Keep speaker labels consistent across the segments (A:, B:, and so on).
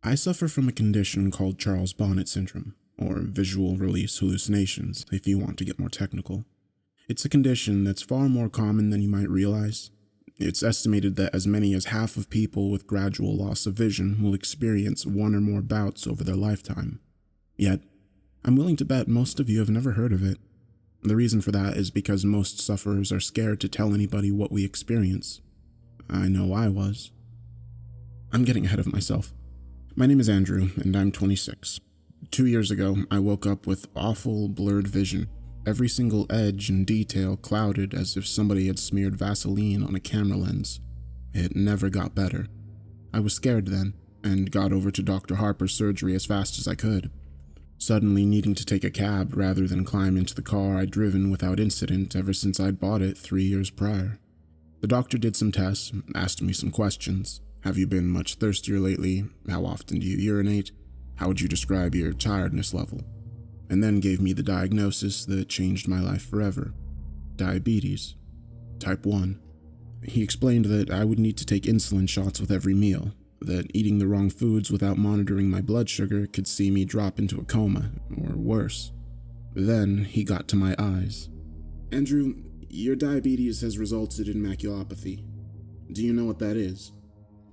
A: I suffer from a condition called Charles Bonnet syndrome, or visual release hallucinations, if you want to get more technical. It's a condition that's far more common than you might realize. It's estimated that as many as half of people with gradual loss of vision will experience one or more bouts over their lifetime. Yet, I'm willing to bet most of you have never heard of it. The reason for that is because most sufferers are scared to tell anybody what we experience. I know I was. I'm getting ahead of myself. My name is Andrew, and I'm 26. 2 years ago, I woke up with awful, blurred vision. Every single edge and detail clouded as if somebody had smeared Vaseline on a camera lens. It never got better. I was scared then, and got over to Dr. Harper's surgery as fast as I could. Suddenly needing to take a cab rather than climb into the car I'd driven without incident ever since I'd bought it 3 years prior. The doctor did some tests, asked me some questions. Have you been much thirstier lately? How often do you urinate? How would you describe your tiredness level? And then gave me the diagnosis that changed my life forever. Diabetes. Type 1. He explained that I would need to take insulin shots with every meal, that eating the wrong foods without monitoring my blood sugar could see me drop into a coma, or worse. Then he got to my eyes. Andrew, your diabetes has resulted in maculopathy. Do you know what that is?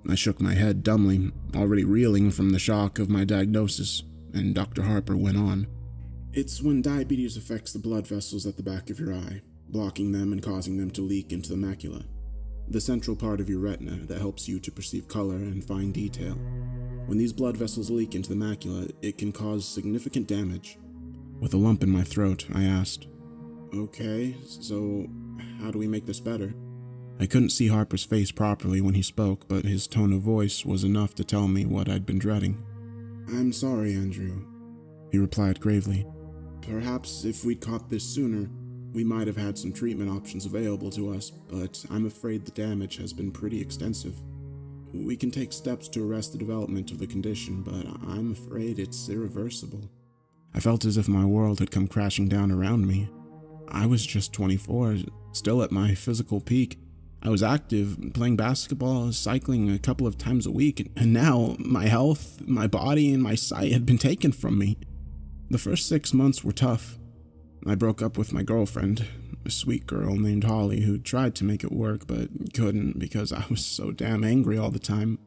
A: I shook my head dumbly, already reeling from the shock of my diagnosis, and Dr. Harper went on. It's when diabetes affects the blood vessels at the back of your eye, blocking them and causing them to leak into the macula, the central part of your retina that helps you to perceive color and fine detail. When these blood vessels leak into the macula, it can cause significant damage. With a lump in my throat, I asked, Okay, so how do we make this better? I couldn't see Harper's face properly when he spoke, but his tone of voice was enough to tell me what I'd been dreading. I'm sorry, Andrew, he replied gravely. Perhaps if we'd caught this sooner, we might have had some treatment options available to us, but I'm afraid the damage has been pretty extensive. We can take steps to arrest the development of the condition, but I'm afraid it's irreversible. I felt as if my world had come crashing down around me. I was just 24, still at my physical peak. I was active, playing basketball, cycling a couple of times a week, and now my health, my body, and my sight had been taken from me. The first 6 months were tough. I broke up with my girlfriend, a sweet girl named Holly who tried to make it work but couldn't because I was so damn angry all the time.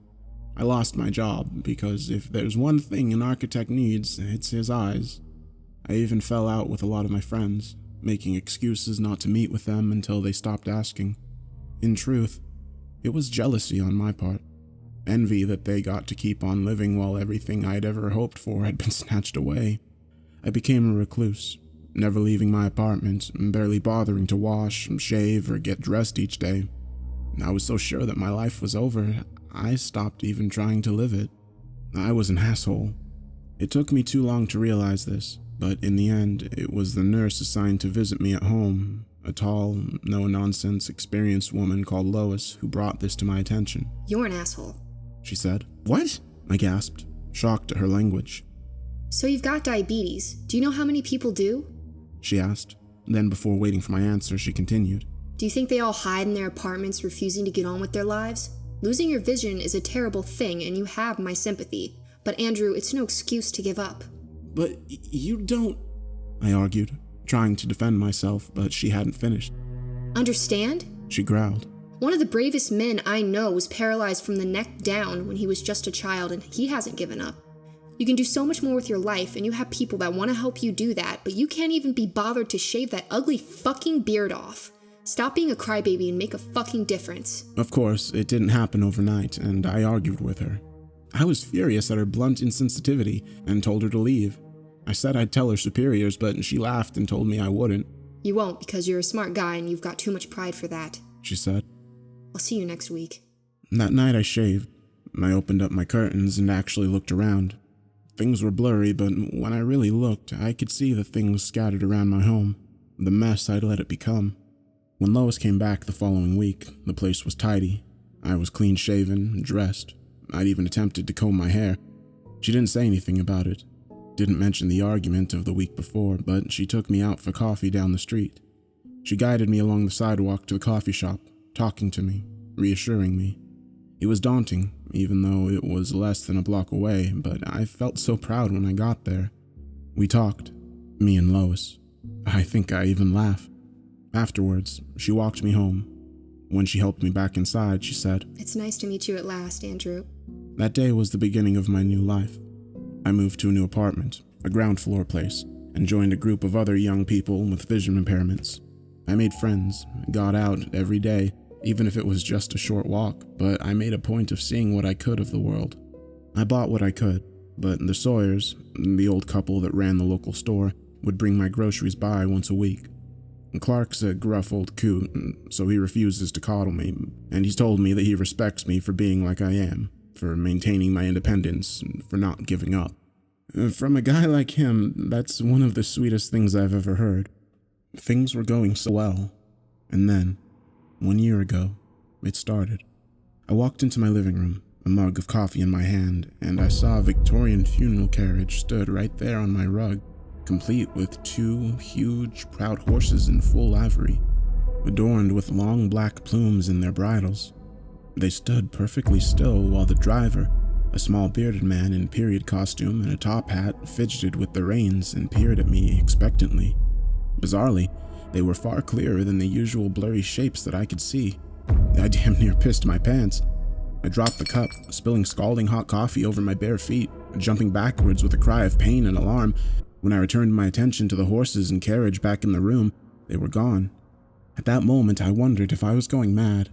A: I lost my job because if there's one thing an architect needs, it's his eyes. I even fell out with a lot of my friends, making excuses not to meet with them until they stopped asking. In truth, it was jealousy on my part. Envy that they got to keep on living while everything I'd ever hoped for had been snatched away. I became a recluse, never leaving my apartment, barely bothering to wash, shave, or get dressed each day. I was so sure that my life was over, I stopped even trying to live it. I was an asshole. It took me too long to realize this, but in the end, it was the nurse assigned to visit me at home, a tall, no-nonsense, experienced woman called Lois who brought this to my attention.
B: You're an asshole,
A: she said. What? I gasped, shocked at her language.
B: So you've got diabetes. Do you know how many people do?
A: She asked. Then before waiting for my answer, she continued.
B: Do you think they all hide in their apartments refusing to get on with their lives? Losing your vision is a terrible thing and you have my sympathy. But Andrew, it's no excuse to give up.
A: But you don't... I argued, trying to defend myself, but she hadn't finished.
B: Understand?
A: She growled.
B: One of the bravest men I know was paralyzed from the neck down when he was just a child, and he hasn't given up. You can do so much more with your life, and you have people that want to help you do that, but you can't even be bothered to shave that ugly fucking beard off. Stop being a crybaby and make a fucking difference.
A: Of course, it didn't happen overnight, and I argued with her. I was furious at her blunt insensitivity and told her to leave. I said I'd tell her superiors, but she laughed and told me I wouldn't.
B: You won't because you're a smart guy and you've got too much pride for that,
A: she said.
B: I'll see you next week.
A: That night I shaved. I opened up my curtains and actually looked around. Things were blurry, but when I really looked, I could see the things scattered around my home, the mess I'd let it become. When Lois came back the following week, the place was tidy. I was clean-shaven, dressed. I'd even attempted to comb my hair. She didn't say anything about it. Didn't mention the argument of the week before, but she took me out for coffee down the street. She guided me along the sidewalk to the coffee shop, talking to me, reassuring me. It was daunting, even though it was less than a block away, but I felt so proud when I got there. We talked, me and Lois. I think I even laughed. Afterwards, she walked me home. When she helped me back inside, she said,
B: "It's nice to meet you at last, Andrew."
A: That day was the beginning of my new life. I moved to a new apartment, a ground floor place, and joined a group of other young people with vision impairments. I made friends, got out every day, even if it was just a short walk, but I made a point of seeing what I could of the world. I bought what I could, but the Sawyers, the old couple that ran the local store, would bring my groceries by once a week. Clark's a gruff old coot, so he refuses to coddle me, and he's told me that he respects me for being like I am, for maintaining my independence, for not giving up. From a guy like him, that's one of the sweetest things I've ever heard. Things were going so well, and then, 1 year ago, it started. I walked into my living room, a mug of coffee in my hand, and I saw a Victorian funeral carriage stood right there on my rug, complete with 2 huge, proud horses in full livery, adorned with long black plumes in their bridles. They stood perfectly still while the driver, a small bearded man in period costume and a top hat, fidgeted with the reins and peered at me expectantly. Bizarrely, they were far clearer than the usual blurry shapes that I could see. I damn near pissed my pants. I dropped the cup, spilling scalding hot coffee over my bare feet, jumping backwards with a cry of pain and alarm. When I returned my attention to the horses and carriage back in the room, they were gone. At that moment, I wondered if I was going mad.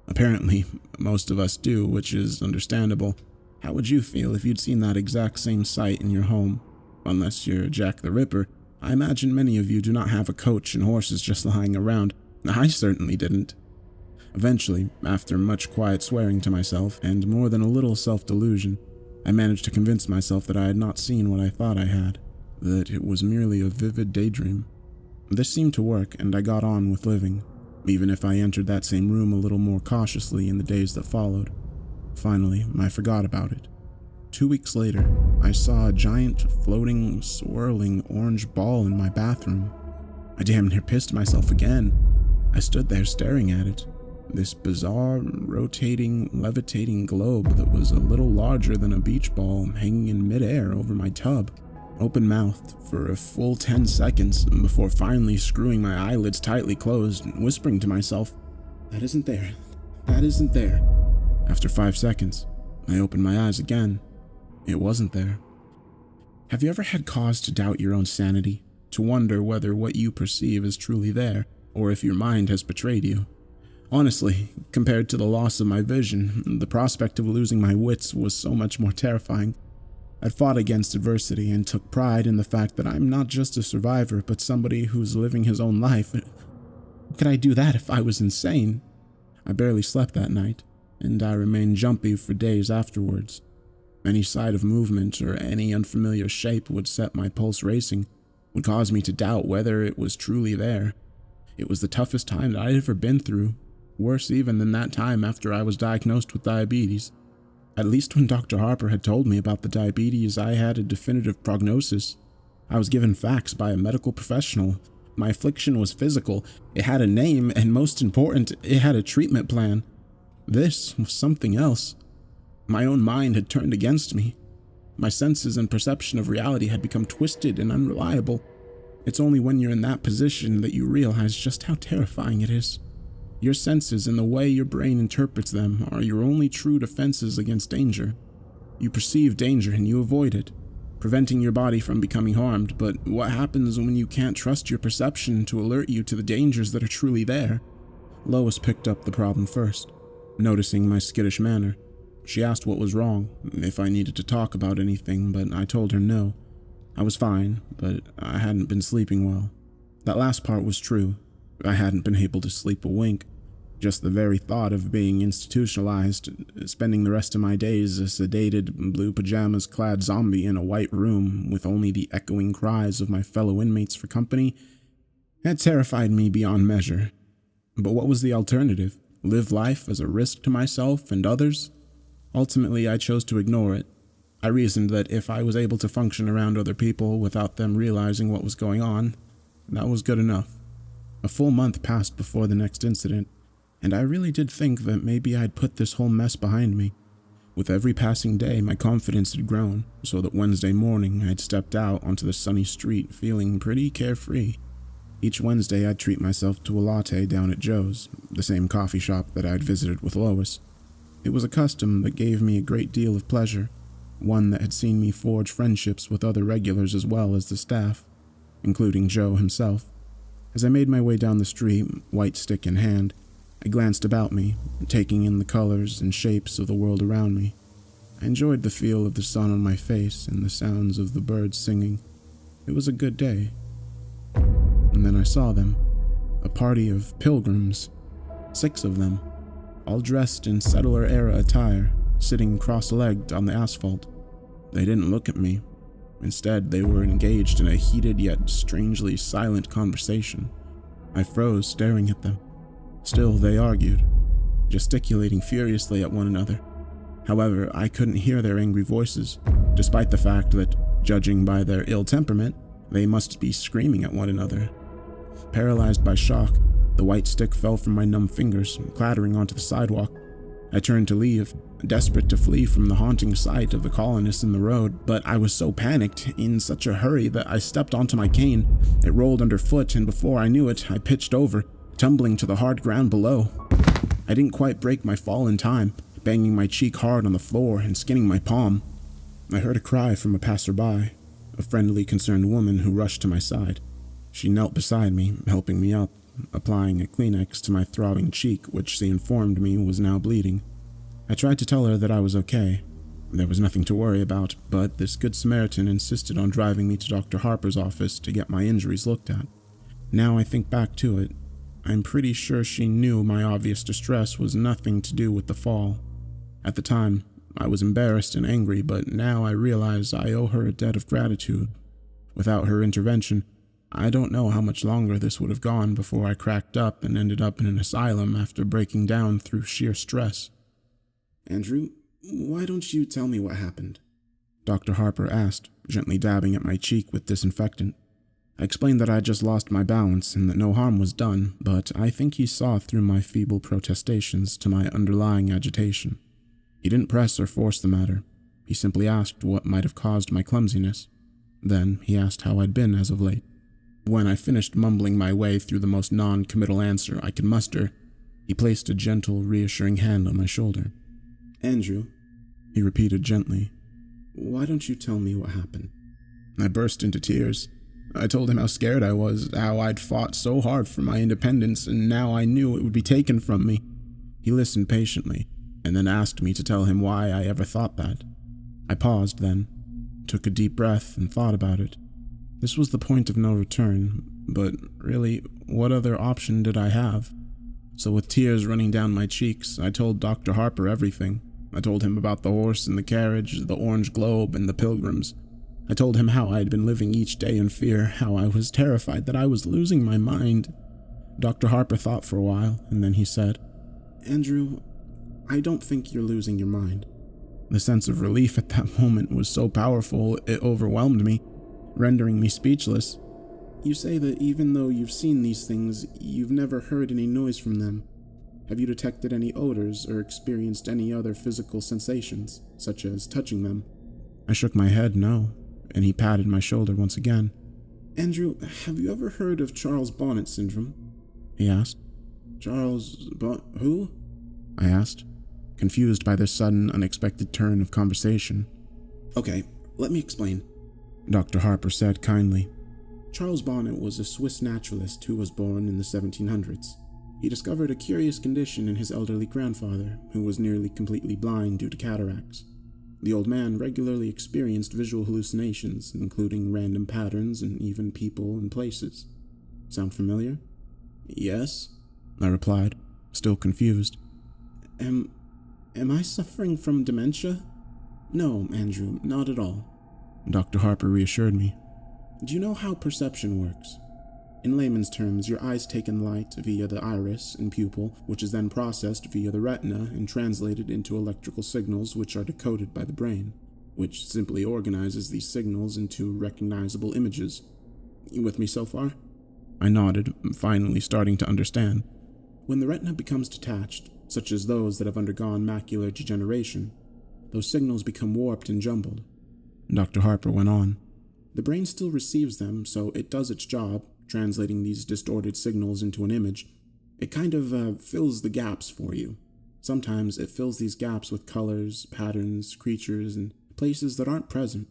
A: Apparently, most of us do, which is understandable. How would you feel if you'd seen that exact same sight in your home? Unless you're Jack the Ripper, I imagine many of you do not have a coach and horses just lying around. I certainly didn't. Eventually, after much quiet swearing to myself and more than a little self-delusion, I managed to convince myself that I had not seen what I thought I had, that it was merely a vivid daydream. This seemed to work, and I got on with living, even if I entered that same room a little more cautiously in the days that followed. Finally, I forgot about it. 2 weeks later, I saw a giant, floating, swirling orange ball in my bathroom. I damn near pissed myself again. I stood there staring at it. This bizarre, rotating, levitating globe that was a little larger than a beach ball hanging in midair over my tub. Open-mouthed for a full 10 seconds before finally screwing my eyelids tightly closed and whispering to myself, "That isn't there. That isn't there." After 5 seconds, I opened my eyes again. It wasn't there. Have you ever had cause to doubt your own sanity? To wonder whether what you perceive is truly there, or if your mind has betrayed you? Honestly, compared to the loss of my vision, the prospect of losing my wits was so much more terrifying. I'd fought against adversity and took pride in the fact that I'm not just a survivor, but somebody who's living his own life. How could I do that if I was insane? I barely slept that night, and I remained jumpy for days afterwards. Any sight of movement or any unfamiliar shape would set my pulse racing, would cause me to doubt whether it was truly there. It was the toughest time that I'd ever been through, worse even than that time after I was diagnosed with diabetes. At least when Dr. Harper had told me about the diabetes, I had a definitive prognosis. I was given facts by a medical professional. My affliction was physical, it had a name, and most important, it had a treatment plan. This was something else. My own mind had turned against me. My senses and perception of reality had become twisted and unreliable. It's only when you're in that position that you realize just how terrifying it is. Your senses and the way your brain interprets them are your only true defenses against danger. You perceive danger and you avoid it, preventing your body from becoming harmed, but what happens when you can't trust your perception to alert you to the dangers that are truly there? Lois picked up the problem first, noticing my skittish manner. She asked what was wrong, if I needed to talk about anything, but I told her no. I was fine, but I hadn't been sleeping well. That last part was true. I hadn't been able to sleep a wink. Just the very thought of being institutionalized, spending the rest of my days a sedated, blue pajamas-clad zombie in a white room with only the echoing cries of my fellow inmates for company, had terrified me beyond measure. But what was the alternative? Live life as a risk to myself and others? Ultimately, I chose to ignore it. I reasoned that if I was able to function around other people without them realizing what was going on, that was good enough. A full month passed before the next incident, and I really did think that maybe I'd put this whole mess behind me. With every passing day, my confidence had grown, so that Wednesday morning I'd stepped out onto the sunny street feeling pretty carefree. Each Wednesday I'd treat myself to a latte down at Joe's, the same coffee shop that I'd visited with Lois. It was a custom that gave me a great deal of pleasure, one that had seen me forge friendships with other regulars as well as the staff, including Joe himself. As I made my way down the street, white stick in hand, I glanced about me, taking in the colors and shapes of the world around me. I enjoyed the feel of the sun on my face and the sounds of the birds singing. It was a good day. And then I saw them, a party of pilgrims, 6 of them, all dressed in settler-era attire, sitting cross-legged on the asphalt. They didn't look at me. Instead, they were engaged in a heated yet strangely silent conversation. I froze, staring at them. Still, they argued, gesticulating furiously at one another. However, I couldn't hear their angry voices, despite the fact that, judging by their ill temperament, they must be screaming at one another. Paralyzed by shock, the white stick fell from my numb fingers, clattering onto the sidewalk. I turned to leave, desperate to flee from the haunting sight of the colonists in the road, but I was so panicked, in such a hurry, that I stepped onto my cane. It rolled underfoot, and before I knew it, I pitched over, tumbling to the hard ground below. I didn't quite break my fall in time, banging my cheek hard on the floor and skinning my palm. I heard a cry from a passerby, a friendly, concerned woman who rushed to my side. She knelt beside me, helping me up, applying a Kleenex to my throbbing cheek, which she informed me was now bleeding. I tried to tell her that I was okay. There was nothing to worry about, but this good Samaritan insisted on driving me to Dr. Harper's office to get my injuries looked at. Now I think back to it, I'm pretty sure she knew my obvious distress was nothing to do with the fall. At the time, I was embarrassed and angry, but now I realize I owe her a debt of gratitude. Without her intervention, I don't know how much longer this would have gone before I cracked up and ended up in an asylum after breaking down through sheer stress.
C: Andrew, why don't you tell me what happened?
A: Dr. Harper asked, gently dabbing at my cheek with disinfectant. I explained that I had just lost my balance and that no harm was done, but I think he saw through my feeble protestations to my underlying agitation. He didn't press or force the matter. He simply asked what might have caused my clumsiness. Then he asked how I'd been as of late. When I finished mumbling my way through the most non-committal answer I could muster, he placed a gentle, reassuring hand on my shoulder.
C: Andrew,
A: he repeated gently,
C: why don't you tell me what happened?
A: I burst into tears. I told him how scared I was, how I'd fought so hard for my independence, and now I knew it would be taken from me. He listened patiently, and then asked me to tell him why I ever thought that. I paused then, took a deep breath, and thought about it. This was the point of no return, but really, what other option did I have? So with tears running down my cheeks, I told Dr. Harper everything. I told him about the horse and the carriage, the orange globe, and the pilgrims. I told him how I had been living each day in fear, how I was terrified that I was losing my mind. Dr. Harper thought for a while, and then he said,
C: Andrew, I don't think you're losing your mind.
A: The sense of relief at that moment was so powerful it overwhelmed me, rendering me speechless.
C: You say that even though you've seen these things, you've never heard any noise from them. Have you detected any odors or experienced any other physical sensations, such as touching them?
A: I shook my head no, and he patted my shoulder once again.
C: Andrew, have you ever heard of Charles Bonnet syndrome?
A: He asked.
C: Who?
A: I asked, confused by this sudden, unexpected turn of conversation.
C: Okay, let me explain.
A: Dr. Harper said kindly.
C: Charles Bonnet was a Swiss naturalist who was born in the 1700s. He discovered a curious condition in his elderly grandfather, who was nearly completely blind due to cataracts. The old man regularly experienced visual hallucinations, including random patterns and even people and places. Sound familiar?
A: Yes, I replied, still confused.
C: Am I suffering from dementia? No, Andrew, not at all.
A: Dr. Harper reassured me.
C: Do you know how perception works? In layman's terms, your eyes take in light via the iris and pupil, which is then processed via the retina and translated into electrical signals which are decoded by the brain, which simply organizes these signals into recognizable images. You with me so far?
A: I nodded, finally starting to understand.
C: When the retina becomes detached, such as those that have undergone macular degeneration, those signals become warped and jumbled.
A: Dr. Harper went on.
C: The brain still receives them, so it does its job, translating these distorted signals into an image. It kind of fills the gaps for you. Sometimes it fills these gaps with colors, patterns, creatures, and places that aren't present.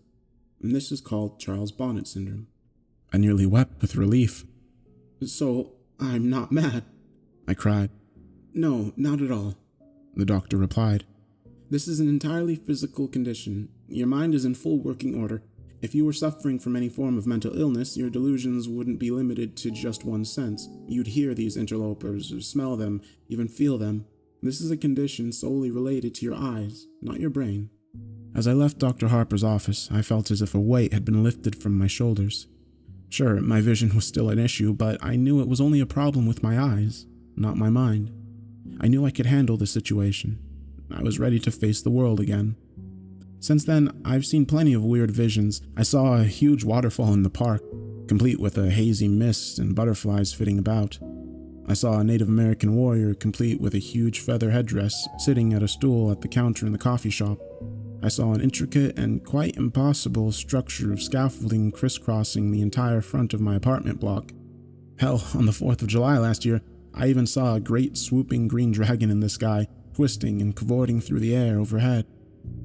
C: And this is called Charles Bonnet syndrome.
A: I nearly wept with relief.
C: So, I'm not mad,
A: I cried.
C: No, not at all,
A: the doctor replied.
C: This is an entirely physical condition. Your mind is in full working order. If you were suffering from any form of mental illness, your delusions wouldn't be limited to just one sense. You'd hear these interlopers, or smell them, even feel them. This is a condition solely related to your eyes, not your brain.
A: As I left Dr. Harper's office, I felt as if a weight had been lifted from my shoulders. Sure, my vision was still an issue, but I knew it was only a problem with my eyes, not my mind. I knew I could handle the situation. I was ready to face the world again. Since then, I've seen plenty of weird visions. I saw a huge waterfall in the park, complete with a hazy mist and butterflies flitting about. I saw a Native American warrior, complete with a huge feather headdress, sitting at a stool at the counter in the coffee shop. I saw an intricate and quite impossible structure of scaffolding crisscrossing the entire front of my apartment block. Hell, on the 4th of July last year, I even saw a great swooping green dragon in the sky, twisting and cavorting through the air overhead.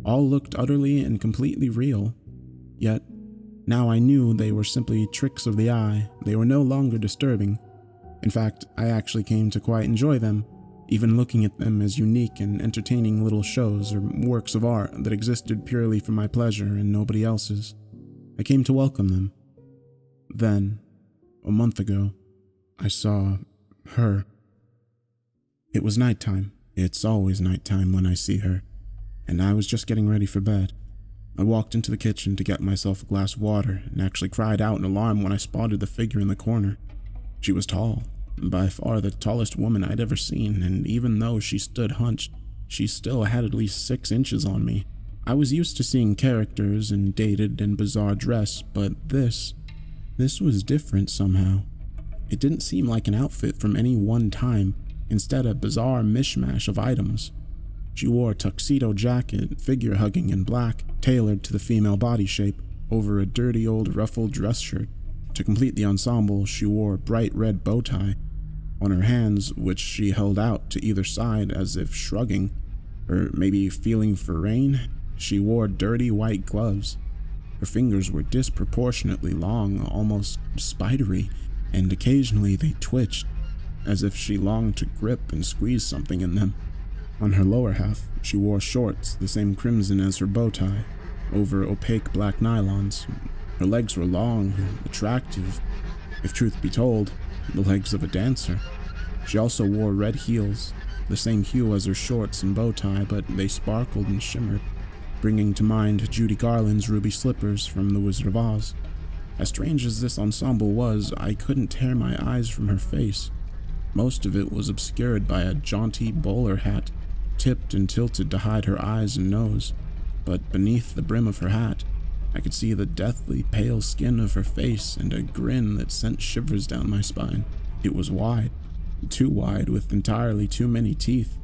A: All looked utterly and completely real. Yet, now I knew they were simply tricks of the eye. They were no longer disturbing. In fact, I actually came to quite enjoy them, even looking at them as unique and entertaining little shows or works of art that existed purely for my pleasure and nobody else's. I came to welcome them. Then, a month ago, I saw her. It was nighttime. It's always nighttime when I see her, and I was just getting ready for bed. I walked into the kitchen to get myself a glass of water and actually cried out in alarm when I spotted the figure in the corner. She was tall, by far the tallest woman I'd ever seen, and even though she stood hunched, she still had at least 6 inches on me. I was used to seeing characters in dated and bizarre dress, but this was different somehow. It didn't seem like an outfit from any one time, instead a bizarre mishmash of items. She wore a tuxedo jacket, figure-hugging in black, tailored to the female body shape, over a dirty old ruffled dress shirt. To complete the ensemble, she wore a bright red bow tie. On her hands, which she held out to either side as if shrugging, or maybe feeling for rain, she wore dirty white gloves. Her fingers were disproportionately long, almost spidery, and occasionally they twitched, as if she longed to grip and squeeze something in them. On her lower half, she wore shorts the same crimson as her bow tie, over opaque black nylons. Her legs were long, attractive, if truth be told, the legs of a dancer. She also wore red heels, the same hue as her shorts and bow tie, but they sparkled and shimmered, bringing to mind Judy Garland's ruby slippers from The Wizard of Oz. As strange as this ensemble was, I couldn't tear my eyes from her face. Most of it was obscured by a jaunty bowler hat, tipped and tilted to hide her eyes and nose, but beneath the brim of her hat, I could see the deathly pale skin of her face and a grin that sent shivers down my spine. It was wide, too wide, with entirely too many teeth.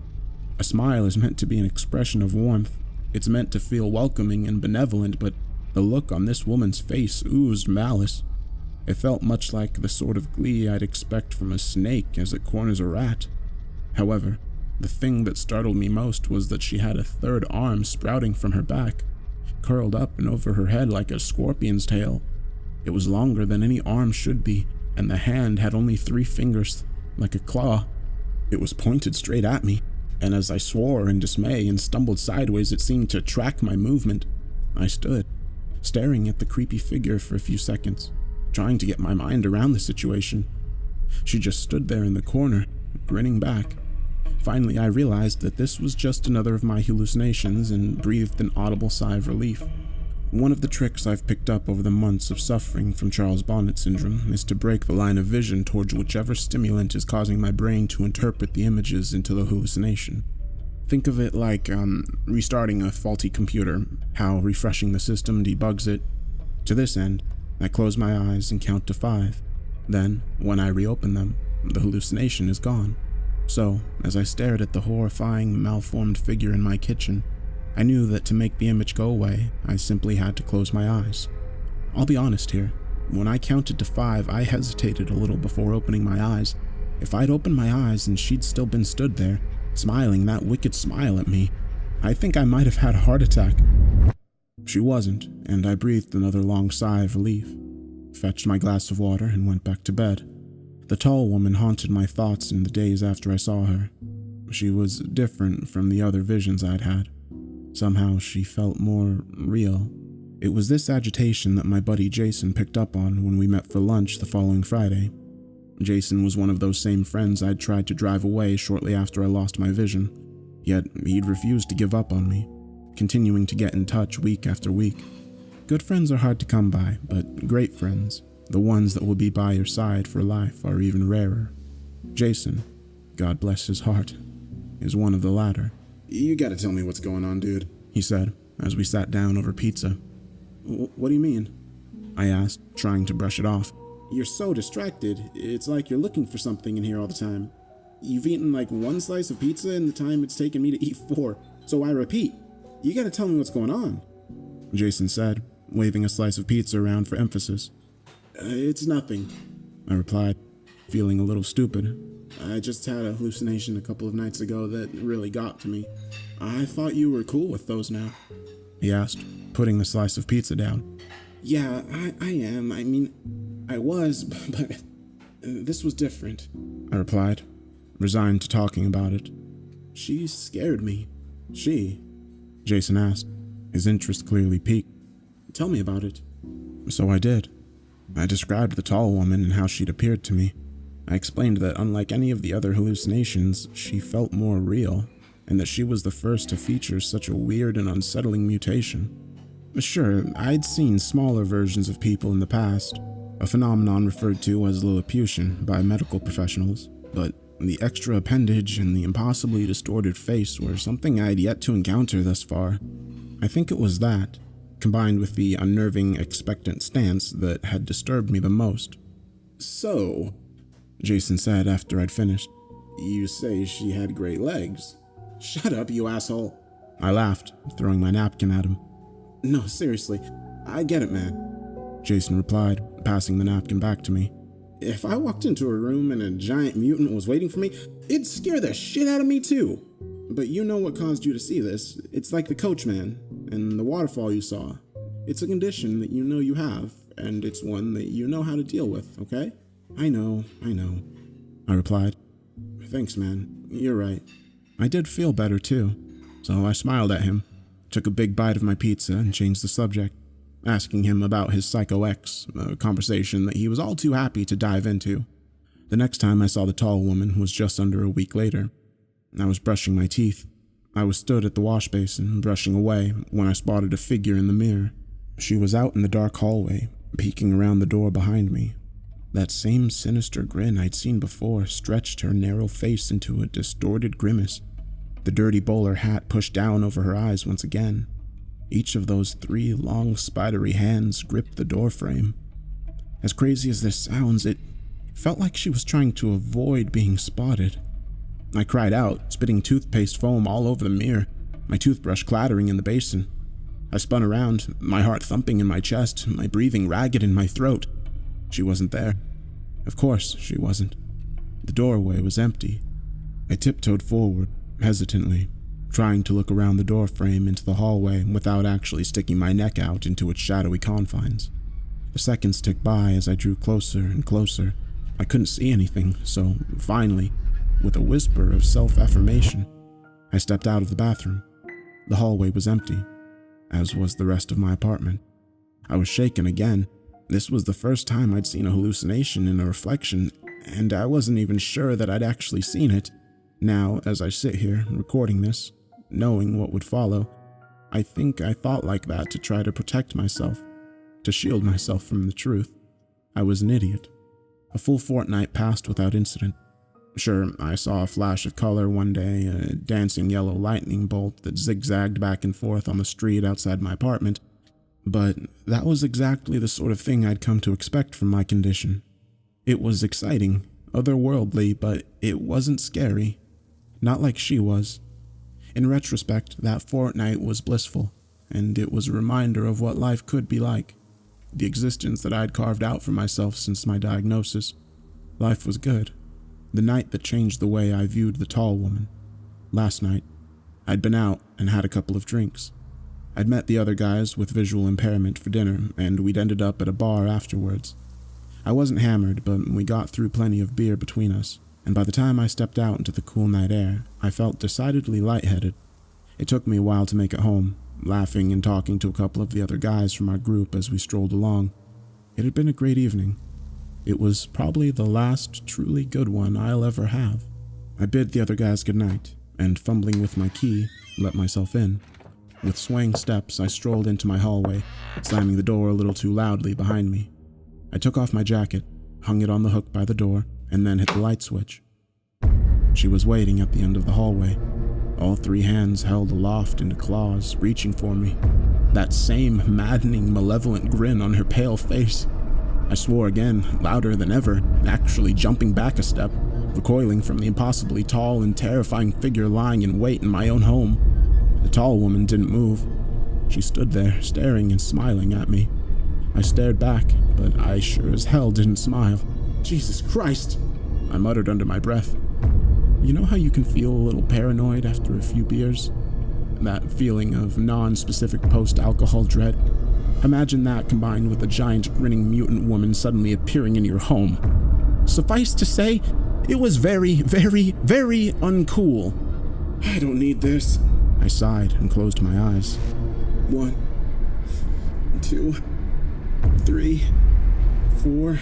A: A smile is meant to be an expression of warmth. It's meant to feel welcoming and benevolent, but the look on this woman's face oozed malice. It felt much like the sort of glee I'd expect from a snake as it corners a rat. However, the thing that startled me most was that she had a third arm sprouting from her back, curled up and over her head like a scorpion's tail. It was longer than any arm should be, and the hand had only 3 fingers, like a claw. It was pointed straight at me, and as I swore in dismay and stumbled sideways, it seemed to track my movement. I stood, staring at the creepy figure for a few seconds, trying to get my mind around the situation. She just stood there in the corner, grinning back. Finally, I realized that this was just another of my hallucinations and breathed an audible sigh of relief. One of the tricks I've picked up over the months of suffering from Charles Bonnet syndrome is to break the line of vision towards whichever stimulant is causing my brain to interpret the images into the hallucination. Think of it like restarting a faulty computer, how refreshing the system debugs it. To this end, I close my eyes and count to 5. Then, when I reopen them, the hallucination is gone. So, as I stared at the horrifying, malformed figure in my kitchen, I knew that to make the image go away, I simply had to close my eyes. I'll be honest here. When I counted to 5, I hesitated a little before opening my eyes. If I'd opened my eyes and she'd still been stood there, smiling that wicked smile at me, I think I might have had a heart attack. She wasn't, and I breathed another long sigh of relief, fetched my glass of water, and went back to bed. The tall woman haunted my thoughts in the days after I saw her. She was different from the other visions I'd had. Somehow she felt more real. It was this agitation that my buddy Jason picked up on when we met for lunch the following Friday. Jason was one of those same friends I'd tried to drive away shortly after I lost my vision, yet he'd refused to give up on me, continuing to get in touch week after week. Good friends are hard to come by, but great friends, the ones that will be by your side for life, are even rarer. Jason, God bless his heart, is one of the latter.
C: You gotta tell me what's going on, dude,
A: he said as we sat down over pizza.
C: What do you mean?
A: I asked, trying to brush it off.
C: You're so distracted. It's like you're looking for something in here all the time. You've eaten like 1 slice of pizza in the time it's taken me to eat 4. So I repeat, you gotta tell me what's going on,
A: Jason said, waving a slice of pizza around for emphasis.
C: It's nothing,
A: I replied, feeling a little stupid.
C: I just had a hallucination a couple of nights ago that really got to me. I thought you were cool with those now,
A: he asked, putting the slice of pizza down.
C: Yeah, I am. I mean, I was, but this was different,
A: I replied, resigned to talking about it.
C: She scared me.
A: She? Jason asked, his interest clearly piqued.
C: Tell me about it.
A: So I did. I described the tall woman and how she'd appeared to me. I explained that unlike any of the other hallucinations, she felt more real, and that she was the first to feature such a weird and unsettling mutation. Sure, I'd seen smaller versions of people in the past, a phenomenon referred to as Lilliputian by medical professionals, but the extra appendage and the impossibly distorted face were something I'd yet to encounter thus far. I think it was that, combined with the unnerving, expectant stance, that had disturbed me the most.
C: So,
A: Jason said after I'd finished,
C: you say she had great legs? Shut up, you asshole.
A: I laughed, throwing my napkin at him.
C: No, seriously, I get it, man,
A: Jason replied, passing the napkin back to me.
C: If I walked into a room and a giant mutant was waiting for me, it'd scare the shit out of me too. But you know what caused you to see this. It's like the coachman and the waterfall you saw. It's a condition that you know you have, and it's one that you know how to deal with, okay? I know, I replied. Thanks, man. You're right.
A: I did feel better too, so I smiled at him, took a big bite of my pizza, and changed the subject, asking him about his Psycho X, a conversation that he was all too happy to dive into. The next time I saw the tall woman was just under a week later. I was brushing my teeth. I was stood at the wash basin, brushing away, when I spotted a figure in the mirror. She was out in the dark hallway, peeking around the door behind me. That same sinister grin I'd seen before stretched her narrow face into a distorted grimace, the dirty bowler hat pushed down over her eyes once again. Each of those 3 long, spidery hands gripped the doorframe. As crazy as this sounds, it felt like she was trying to avoid being spotted. I cried out, spitting toothpaste foam all over the mirror, my toothbrush clattering in the basin. I spun around, my heart thumping in my chest, my breathing ragged in my throat. She wasn't there. Of course she wasn't. The doorway was empty. I tiptoed forward, hesitantly, trying to look around the doorframe into the hallway without actually sticking my neck out into its shadowy confines. The seconds ticked by as I drew closer and closer. I couldn't see anything, so finally, with a whisper of self-affirmation, I stepped out of the bathroom. The hallway was empty, as was the rest of my apartment. I was shaken again. This was the first time I'd seen a hallucination in a reflection, and I wasn't even sure that I'd actually seen it. Now, as I sit here, recording this, knowing what would follow, I think I thought like that to try to protect myself, to shield myself from the truth. I was an idiot. A full fortnight passed without incident. Sure, I saw a flash of color one day, a dancing yellow lightning bolt that zigzagged back and forth on the street outside my apartment, but that was exactly the sort of thing I'd come to expect from my condition. It was exciting, otherworldly, but it wasn't scary. Not like she was. In retrospect, that fortnight was blissful, and it was a reminder of what life could be like. The existence that I'd carved out for myself since my diagnosis. Life was good. The night that changed the way I viewed the tall woman. Last night, I'd been out and had a couple of drinks. I'd met the other guys with visual impairment for dinner, and we'd ended up at a bar afterwards. I wasn't hammered, but we got through plenty of beer between us, and by the time I stepped out into the cool night air, I felt decidedly lightheaded. It took me a while to make it home, laughing and talking to a couple of the other guys from our group as we strolled along. It had been a great evening. It was probably the last truly good one I'll ever have. I bid the other guys goodnight, and fumbling with my key, let myself in. With swaying steps, I strolled into my hallway, slamming the door a little too loudly behind me. I took off my jacket, hung it on the hook by the door, and then hit the light switch. She was waiting at the end of the hallway, all three hands held aloft into claws, reaching for me. That same maddening, malevolent grin on her pale face. I swore again, louder than ever, actually jumping back a step, recoiling from the impossibly tall and terrifying figure lying in wait in my own home. The tall woman didn't move. She stood there, staring and smiling at me. I stared back, but I sure as hell didn't smile. Jesus Christ, I muttered under my breath. You know how you can feel a little paranoid after a few beers? That feeling of non-specific post-alcohol dread? Imagine that combined with a giant grinning mutant woman suddenly appearing in your home. Suffice to say, it was very, very, very uncool. I don't need this. I sighed and closed my eyes. 1, 2, 3, 4,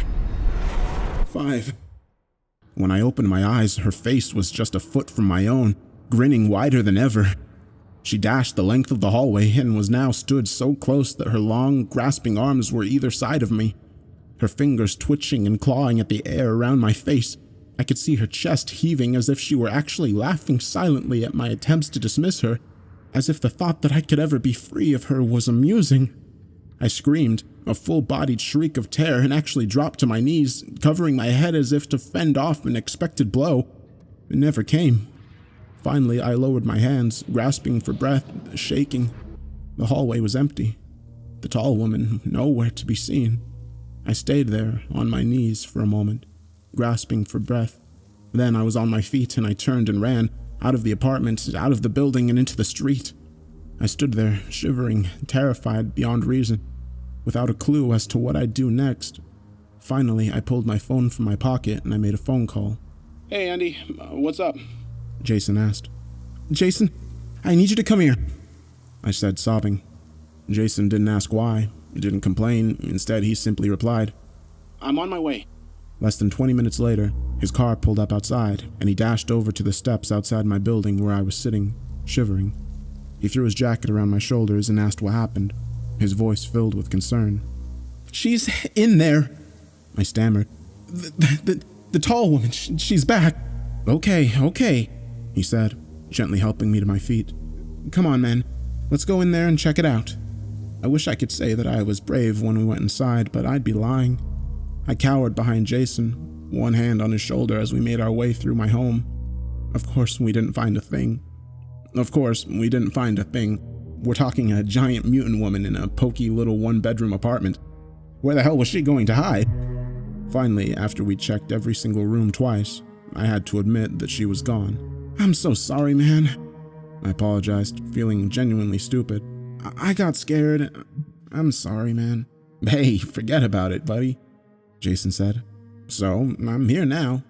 A: 5. When I opened my eyes, her face was just a foot from my own, grinning wider than ever. She dashed the length of the hallway and was now stood so close that her long, grasping arms were either side of me. Her fingers twitching and clawing at the air around my face. I could see her chest heaving as if she were actually laughing silently at my attempts to dismiss her, as if the thought that I could ever be free of her was amusing. I screamed, a full-bodied shriek of terror, and actually dropped to my knees, covering my head as if to fend off an expected blow. It never came. Finally, I lowered my hands, grasping for breath, shaking. The hallway was empty. The tall woman nowhere to be seen. I stayed there, on my knees, for a moment, grasping for breath. Then I was on my feet and I turned and ran, out of the apartment, out of the building, and into the street. I stood there, shivering, terrified beyond reason, without a clue as to what I'd do next. Finally, I pulled my phone from my pocket and I made a phone call.
C: Hey, Andy, what's up?
A: Jason asked. Jason, I need you to come here, I said, sobbing. Jason didn't ask why. He didn't complain. Instead, he simply replied,
C: I'm on my way.
A: Less than 20 minutes later, his car pulled up outside, and he dashed over to the steps outside my building where I was sitting, shivering. He threw his jacket around my shoulders and asked what happened, his voice filled with concern. She's in there, I stammered. The tall woman, she's back. Okay, he said, gently helping me to my feet. Come on, man. Let's go in there and check it out. I wish I could say that I was brave when we went inside, but I'd be lying. I cowered behind Jason, one hand on his shoulder as we made our way through my home. Of course, we didn't find a thing. We're talking a giant mutant woman in a pokey little one-bedroom apartment. Where the hell was she going to hide? Finally, after we checked every single room twice, I had to admit that she was gone. I'm so sorry, man, I apologized, feeling genuinely stupid. I got scared. I'm sorry, man. Hey, forget about it, buddy, Jason said. So, I'm here now.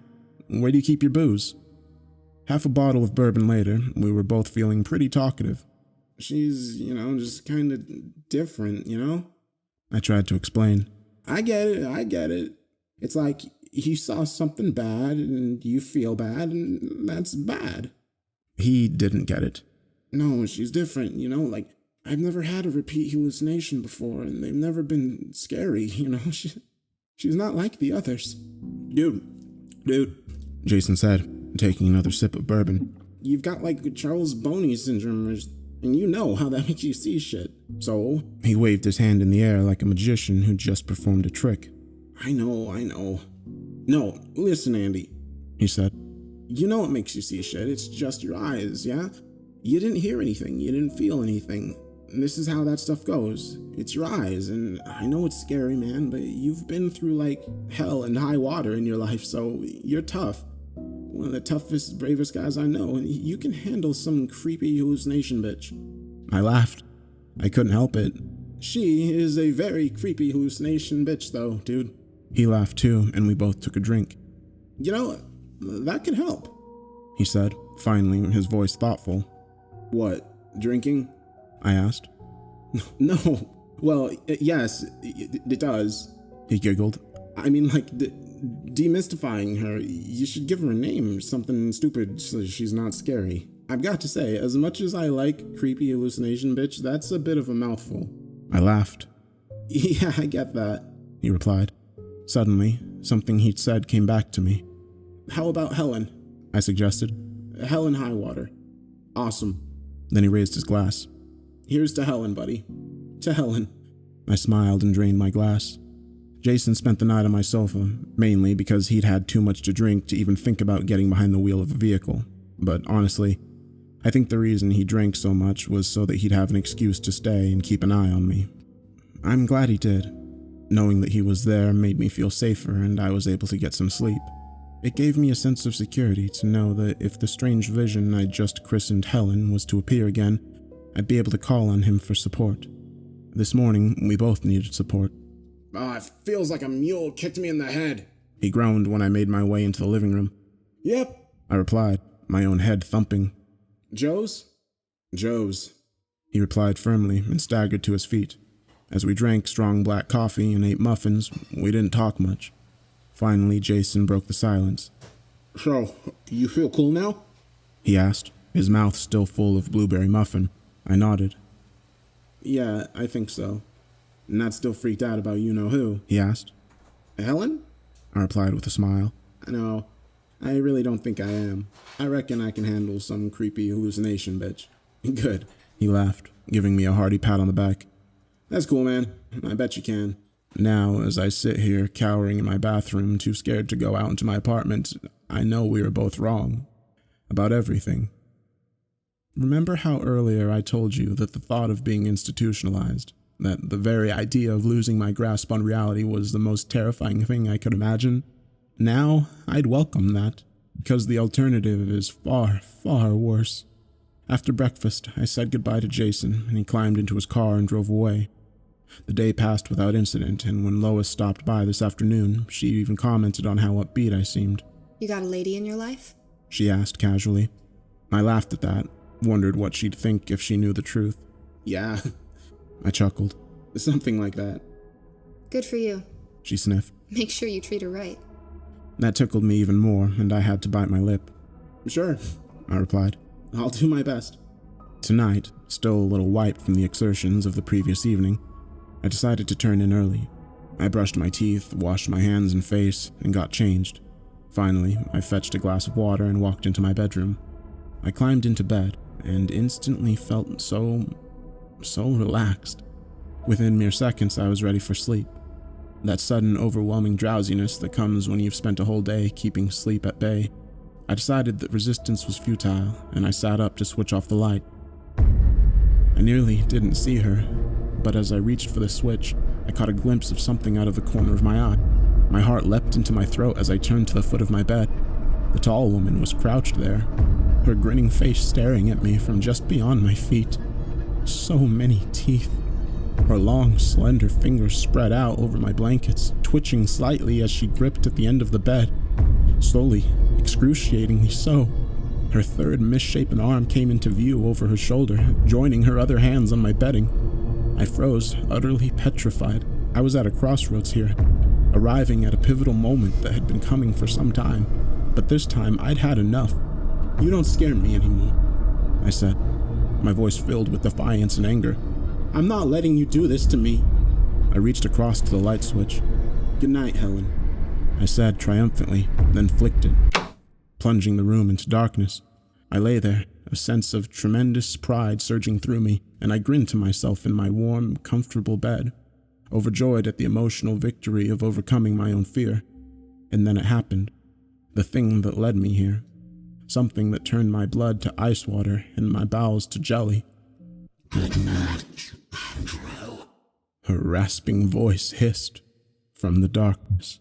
A: Where do you keep your booze? Half a bottle of bourbon later, we were both feeling pretty talkative. She's, just kind of different, I tried to explain. I get it. It's like you saw something bad and you feel bad and that's bad. He didn't get it. No, she's different, like I've never had a repeat hallucination before and they've never been scary, She's not like the others. Dude, Jason said, taking another sip of bourbon. You've got like Charles Bonnet syndrome, and you know how that makes you see shit. So? He waved his hand in the air like a magician who just performed a trick. I know. No, listen, Andy, he said. You know what makes you see shit, it's just your eyes, yeah?
C: You didn't hear anything. You didn't feel anything. This is how that stuff goes. It's your eyes, and I know it's scary, man, but you've been through like hell and high water in your life, so you're tough. One of the toughest, bravest guys I know, and you can handle some creepy hallucination bitch.
A: I laughed. I couldn't help it.
C: She is a very creepy hallucination bitch, though, dude.
A: He laughed too, and we both took a drink.
C: You know, that could help,
A: he said, finally, his voice thoughtful.
C: What, drinking?
A: I asked.
C: No. Well, yes, it does.
A: He giggled.
C: I mean, like, demystifying her. You should give her a name, something stupid so she's not scary. I've got to say, as much as I like creepy hallucination bitch, that's a bit of a mouthful.
A: I laughed.
C: Yeah, I get that,
A: he replied. Suddenly, something he'd said came back to me.
C: How about Helen?
A: I suggested.
C: Helen Highwater. Awesome.
A: Then he raised his glass.
C: Here's to Helen, buddy. To Helen.
A: I smiled and drained my glass. Jason spent the night on my sofa, mainly because he'd had too much to drink to even think about getting behind the wheel of a vehicle. But honestly, I think the reason he drank so much was so that he'd have an excuse to stay and keep an eye on me. I'm glad he did. Knowing that he was there made me feel safer, and I was able to get some sleep. It gave me a sense of security to know that if the strange vision I'd just christened Helen was to appear again, I'd be able to call on him for support. This morning, we both needed support.
C: It feels like a mule kicked me in the head,
A: he groaned when I made my way into the living room.
C: Yep,
A: I replied, my own head thumping.
C: Joe's? Joe's,
A: he replied firmly and staggered to his feet. As we drank strong black coffee and ate muffins, we didn't talk much. Finally, Jason broke the silence.
C: So, you feel cool now?
A: He asked, his mouth still full of blueberry muffin. I nodded.
C: Yeah, I think so. Not still freaked out about you-know-who?
A: He asked.
C: Helen?
A: I replied with a smile.
C: No, I really don't think I am. I reckon I can handle some creepy hallucination, bitch. Good.
A: He laughed, giving me a hearty pat on the back.
C: That's cool, man. I bet you can.
A: Now, as I sit here cowering in my bathroom, too scared to go out into my apartment, I know we were both wrong. About everything. Remember how earlier I told you that the thought of being institutionalized, that the very idea of losing my grasp on reality was the most terrifying thing I could imagine? Now, I'd welcome that, because the alternative is far, far worse. After breakfast, I said goodbye to Jason, and he climbed into his car and drove away. The day passed without incident, and when Lois stopped by this afternoon, she even commented on how upbeat I seemed.
B: You got a lady in your life?
A: She asked casually. I laughed at that, wondered what she'd think if she knew the truth.
C: Yeah.
A: I chuckled.
C: Something like that.
B: Good for you.
A: She sniffed.
B: Make sure you treat her right.
A: That tickled me even more, and I had to bite my lip.
C: Sure,
A: I replied.
C: I'll do my best.
A: Tonight, still a little wiped from the exertions of the previous evening, I decided to turn in early. I brushed my teeth, washed my hands and face, and got changed. Finally, I fetched a glass of water and walked into my bedroom. I climbed into bed and instantly felt so relaxed. Within mere seconds, I was ready for sleep. That sudden, overwhelming drowsiness that comes when you've spent a whole day keeping sleep at bay. I decided that resistance was futile, and I sat up to switch off the light. I nearly didn't see her, but as I reached for the switch, I caught a glimpse of something out of the corner of my eye. My heart leapt into my throat as I turned to the foot of my bed. The tall woman was crouched there, her grinning face staring at me from just beyond my feet. So many teeth. Her long, slender fingers spread out over my blankets, twitching slightly as she gripped at the end of the bed. Slowly, excruciatingly so. Her third misshapen arm came into view over her shoulder, joining her other hands on my bedding. I froze, utterly petrified. I was at a crossroads here, arriving at a pivotal moment that had been coming for some time. But this time, I'd had enough.
C: You don't scare me anymore,
A: I said, my voice filled with defiance and anger.
C: I'm not letting you do this to me.
A: I reached across to the light switch.
C: Good night, Helen,
A: I said triumphantly, then flicked it, plunging the room into darkness. I lay there, a sense of tremendous pride surging through me, and I grinned to myself in my warm, comfortable bed, overjoyed at the emotional victory of overcoming my own fear. And then it happened. The thing that led me here. something that turned my blood to ice water and my bowels to jelly. Her rasping voice hissed from the darkness.